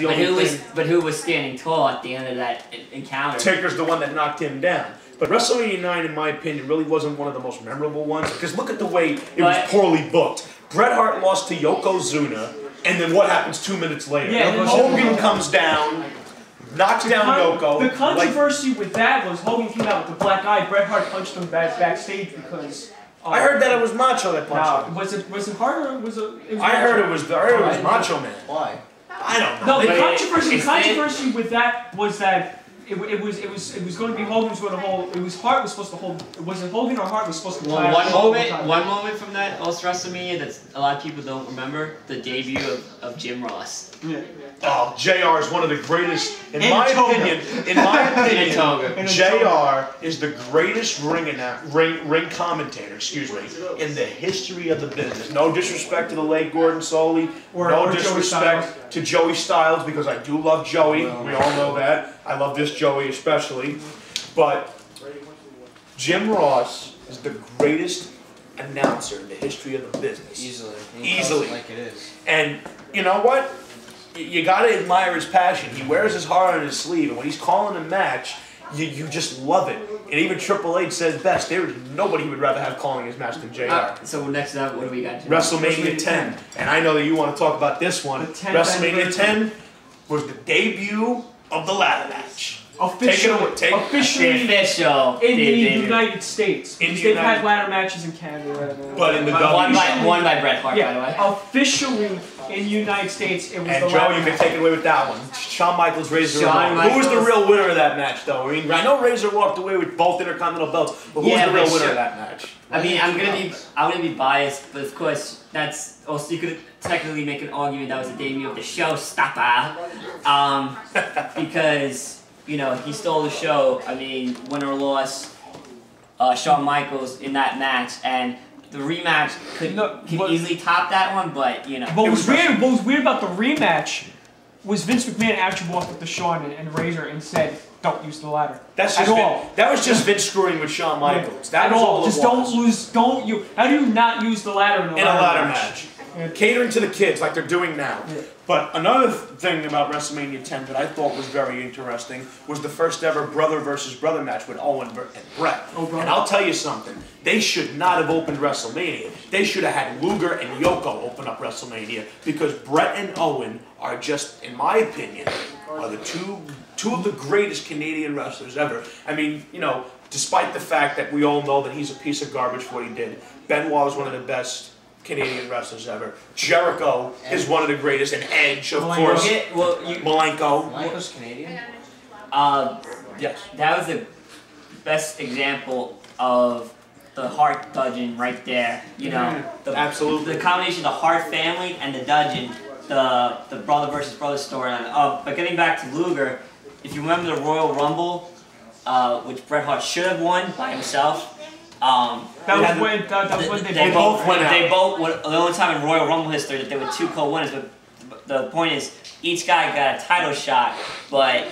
But who was standing tall at the end of that encounter? Taker's the one that knocked him down. But WrestleMania 9, in my opinion, really wasn't one of the most memorable ones because look at the way it was poorly booked. Bret Hart lost to Yokozuna, and then what happens 2 minutes later? Yeah, Hogan comes down, knocks down Yoko. The controversy with that was Hogan came out with the black eye. Bret Hart punched him backstage because. I heard that it was Macho that punched him. Was it Hart or was it? I heard it was Macho Man. Why? I don't know. No, the controversy with that was that it was going to be Hogan's going to hold. It was Hart was supposed to hold. Was it Hogan or Hart was supposed to? Well, one moment from that WrestleMania that a lot of people don't remember: the debut of Jim Ross. Yeah. Oh, JR is one of the greatest, in my opinion, JR is the greatest ring commentator, in the history of the business. No disrespect to the late Gordon Soley, no disrespect to Joey Styles, because I do love Joey, we all know that. I love this Joey especially. But Jim Ross is the greatest announcer in the history of the business. Easily. Like it is. And you know what? You gotta admire his passion. He wears his heart on his sleeve, and when he's calling a match, you just love it. And even Triple H says best, there is nobody he would rather have calling his match than JR. So next up, what do we got? WrestleMania 10. And I know that you want to talk about this one. WrestleMania 10 was the debut of the ladder match. Officially in the United States. They've had ladder matches in Canada. But in the won by Bret Hart, by the way. Officially in the United States, it was and the Joe, you can take it away with that one. Shawn Michaels, Razor Ramon. Who was the real winner of that match, though? I mean, I know Razor walked away with both Intercontinental belts, but who was the real winner of that match? I mean, I'm gonna be biased, but of course, that's also you could technically make an argument that was the debut of the showstopper, because. You know, he stole the show. I mean, win or loss, Shawn Michaels in that match, and the rematch could easily top that one. But you know, what was weird about the rematch was Vince McMahon actually walked up to Shawn and Razor and said, "Don't use the ladder." That's just that was just Vince screwing with Shawn Michaels. That was all. Just don't use. How do you not use the ladder in a ladder match? Catering to the kids like they're doing now. Yeah. But another thing about WrestleMania 10 that I thought was very interesting was the first ever brother versus brother match with Owen and Bret. And I'll tell you something, they should not have opened WrestleMania. They should have had Luger and Yoko open up WrestleMania because Bret and Owen are just, in my opinion, are the two of the greatest Canadian wrestlers ever. I mean, you know, despite the fact that we all know that he's a piece of garbage for what he did, Benoit is one of the best Canadian wrestlers ever. Jericho is one of the greatest, and Edge, of course. Malenko. Malenko's Canadian? Yes. That was the best example of the Hart Dudgeon right there. You know, absolutely. The combination of the Hart family and the Dudgeon, the brother versus brother storyline. But getting back to Luger, if you remember the Royal Rumble, which Bret Hart should have won by himself. That was when they both went out. The only time in Royal Rumble history that there were two co-winners. But the point is, each guy got a title shot. But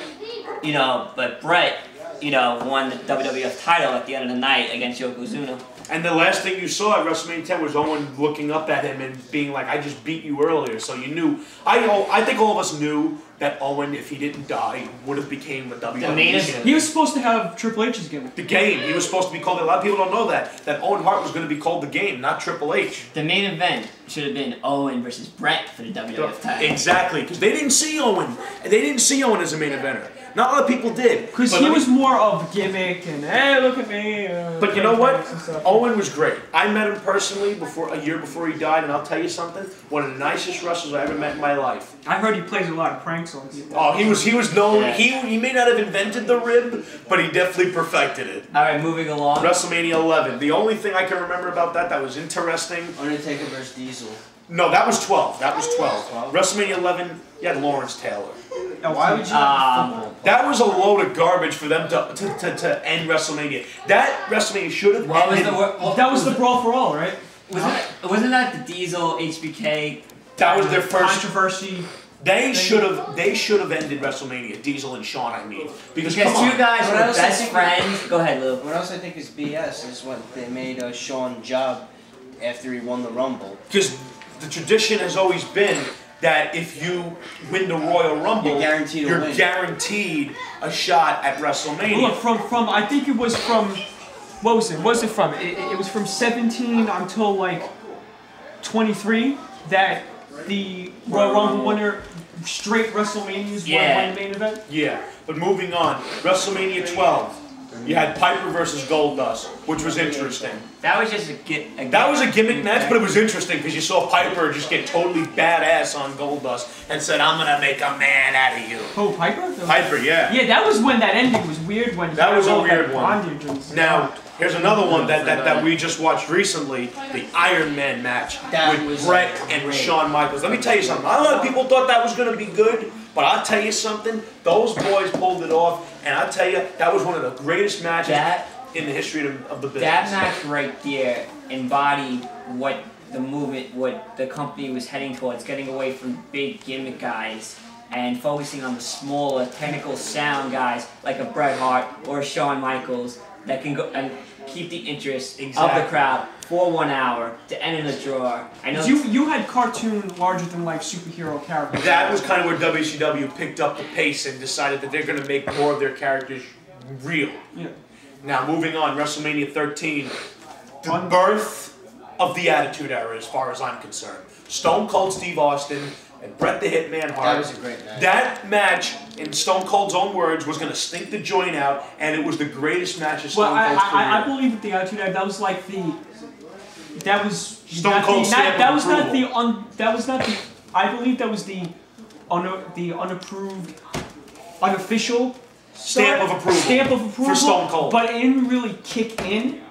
Bret, won the WWF title at the end of the night against Yokozuna. And the last thing you saw at WrestleMania 10 was Owen looking up at him and being like, "I just beat you earlier." So you knew. I think all of us knew that Owen, if he didn't die, would have became a WWE champion. He was supposed to have Triple H's gimmick. The Game. He was supposed to be called. A lot of people don't know that Owen Hart was going to be called The Game, not Triple H. The main event should have been Owen versus Bret for the WWF title. Exactly, because they didn't see Owen. They didn't see Owen as a main eventer. Not a lot of people did. Because he was more of a gimmick and, hey, look at me. But you know what? Owen was great. I met him personally a year before he died, and I'll tell you something. One of the nicest wrestlers I ever met in my life. I heard he plays a lot of pranks on people. Oh, he was known. Yeah. He may not have invented the rib, but he definitely perfected it. All right, moving along. WrestleMania 11. The only thing I can remember about that was interesting. Undertaker versus Diesel. No, that was 12. That was 12. WrestleMania 11, you had Lawrence Taylor. Why would you have football? That was a load of garbage for them to end WrestleMania. That WrestleMania should have ended. That was the Brawl for All, right? Wasn't that the Diesel HBK? That was their first controversy. They should have ended WrestleMania. Diesel and Shawn, I mean, because two guys were best friends. Go ahead, Lou. What else I think is BS is when they made Shawn job after he won the Rumble. Because the tradition has always been that if you win the Royal Rumble, you're guaranteed a shot at WrestleMania. Look, from I think it was from, what was it? What was it from? It was from 17 until like 23 that the Royal Rumble winner straight WrestleManias won the main event. Yeah, but moving on, WrestleMania 12. You had Piper versus Goldust, which was interesting. That was just a gimmick match, but it was interesting because you saw Piper just get totally badass on Goldust and said, "I'm gonna make a man out of you." Oh, Piper? Piper, yeah. Yeah, that was when that ending was weird. When that was a weird one. Now, here's another one that we just watched recently: the Iron Man match with Bret and Shawn Michaels. Let me tell you something. A lot of people thought that was gonna be good. But I'll tell you something, those boys pulled it off, and I'll tell you, that was one of the greatest matches in the history of the business. That match right there embodied what the movement, what the company was heading towards, getting away from big gimmick guys and focusing on the smaller, technical sound guys like a Bret Hart or a Shawn Michaels that can go and keep the interest of the crowd for 1 hour to end in a draw. I know you had cartoon, larger-than-life superhero characters. That was kind of where WCW picked up the pace and decided that they're going to make more of their characters real. Yeah. Now, moving on, WrestleMania 13, the birth of the Attitude Era, as far as I'm concerned. Stone Cold Steve Austin and Bret the Hitman Hart. That was a great match. That match, in Stone Cold's own words, was going to stink the joint out, and it was the greatest match of Stone Cold's career. I believe with the Attitude Era, that was like the... That was... Stone Cold stamp that of was approval. that was not the... I believe that was the unapproved, unofficial... Stamp of approval for Stone Cold. But it didn't really kick in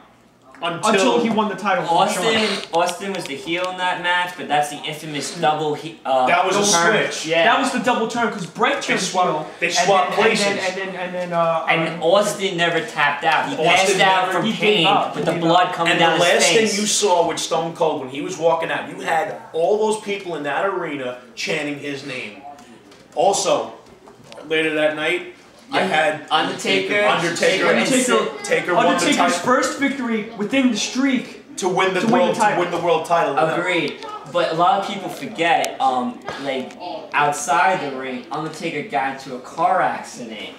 until he won the title. Austin was the heel in that match, but that's the infamous double. That was a switch. Yeah, that was the double turn because Bret turned heel. They swapped places. And Austin never tapped out. He passed out from pain with the blood coming down his face. And the last thing you saw with Stone Cold when he was walking out, you had all those people in that arena chanting his name. Later that night, you had Undertaker won the Undertaker's title. first victory within the streak to win the world title. Agreed. But a lot of people forget, like outside the ring, Undertaker got into a car accident.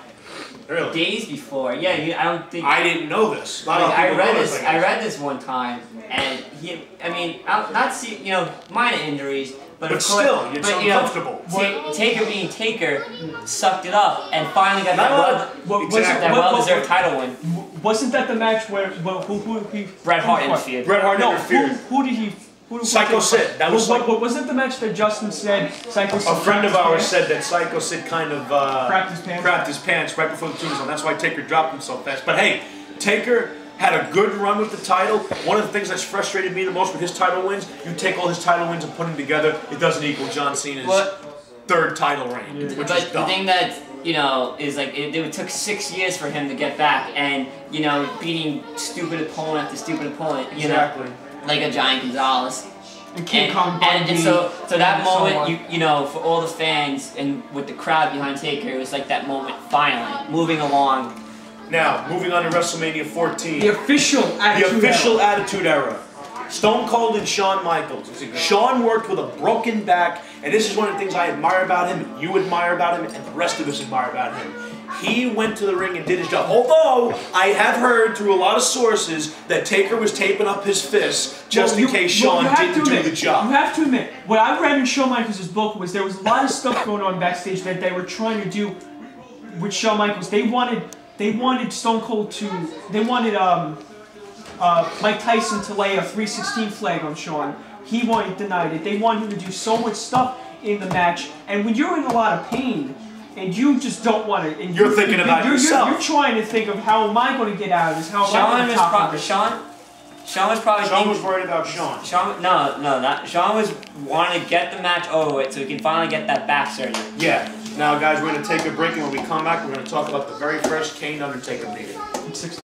Really? Days before. Yeah, I don't think. I didn't know this. I read this one time, and minor injuries. But still, it's uncomfortable. Taker being Taker sucked it up and finally got that well-deserved title win. Wasn't that the match where Bret Hart interfered? Bret Hart interfered. Who did he? Psycho Sid. That was wasn't the match that Justin said Psycho Sid? A friend of ours said that Psycho Sid kind of crapped his pants right before the tombstone. That's why Taker dropped him so fast. But hey, Taker had a good run with the title. One of the things that's frustrated me the most with his title wins, you take all his title wins and put them together, it doesn't equal John Cena's third title reign, which is dumb. But the thing that, is like, it took 6 years for him to get back, and, beating stupid opponent after stupid opponent, like a Giant Gonzalez. And King Kong and so that moment, for all the fans and with the crowd behind Taker, it was like that moment finally, moving along. Now, moving on to WrestleMania 14. The official Attitude Era. Stone Cold and Shawn Michaels. Shawn worked with a broken back, and this is one of the things I admire about him, and you admire about him, and the rest of us admire about him. He went to the ring and did his job. Although, I have heard through a lot of sources that Taker was taping up his fists just in case Shawn didn't do the job. You have to admit, what I read in Shawn Michaels' book was there was a lot of stuff going on backstage that they were trying to do with Shawn Michaels. They wanted Stone Cold to... They wanted Mike Tyson to lay a 316 flag on Shawn. He denied it. They wanted him to do so much stuff in the match. And when you're in a lot of pain, and you just don't want to... And you're thinking about yourself. You're trying to think of how am I going to get out of this? How am I going to top of this? Shawn was worried about Shawn. Shawn was wanting to get the match over with so he can finally get that back surgery. Yeah. Now, guys, we're going to take a break, and when we come back, we're going to talk about the very first Kane Undertaker meeting.